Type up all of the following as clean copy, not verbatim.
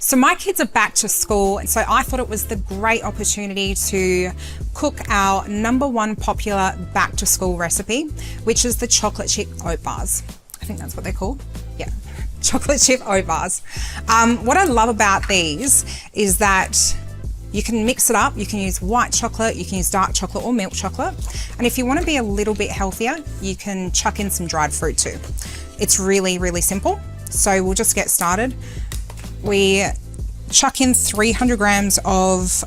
So my kids are back to school, and so I thought it was the great opportunity to cook our #1 popular back to school recipe, which is the chocolate chip oat bars. I think that's what they're called. Yeah, chocolate chip oat bars. What I love about these is that you can mix it up. You can use white chocolate, you can use dark chocolate or milk chocolate. And if you want to be a little bit healthier, you can chuck in some dried fruit too. It's really, really simple. So we'll just get started. We chuck in 300 grams of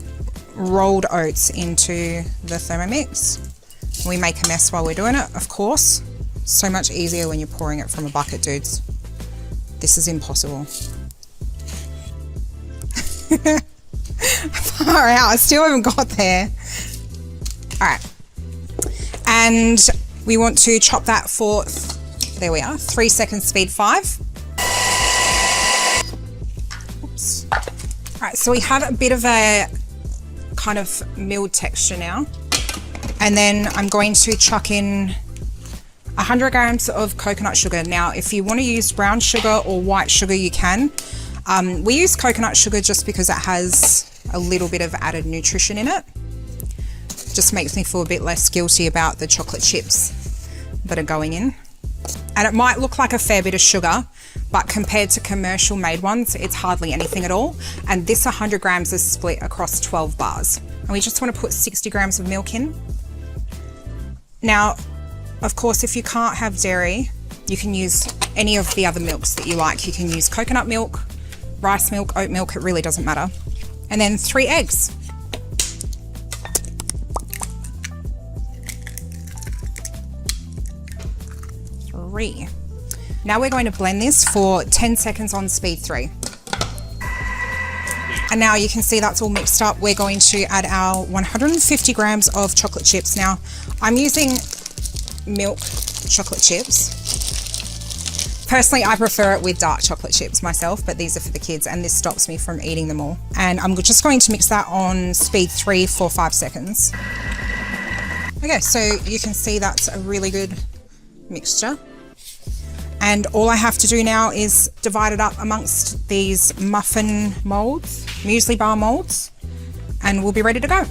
rolled oats into the Thermomix. We make a mess while we're doing it, of course. So much easier when you're pouring it from a bucket, dudes. This is impossible. Far out, I still haven't got there. All right. And we want to chop that for, there we are, 3 seconds, speed 5. Oops. All right, so we have a bit of a kind of milled texture now. And then I'm going to chuck in 100 grams of coconut sugar. Now, if you want to use brown sugar or white sugar, you can. We use coconut sugar just because it has a little bit of added nutrition in it. Just makes me feel a bit less guilty about the chocolate chips that are going in. And it might look like a fair bit of sugar, but compared to commercial made ones, it's hardly anything at all. And this 100 grams is split across 12 bars. And we just want to put 60 grams of milk in. Now, of course, if you can't have dairy, you can use any of the other milks that you like. You can use coconut milk, rice milk, oat milk, it really doesn't matter. And then 3 eggs. Now we're going to blend this for 10 seconds on speed 3. And now you can see that's all mixed up. We're going to add our 150 grams of chocolate chips. Now, I'm using milk chocolate chips. Personally, I prefer it with dark chocolate chips myself, but these are for the kids and this stops me from eating them all. And I'm just going to mix that on speed 3 for 5 seconds. Okay, so you can see that's a really good mixture. And all I have to do now is divide it up amongst these muffin molds, muesli bar molds, and we'll be ready to go.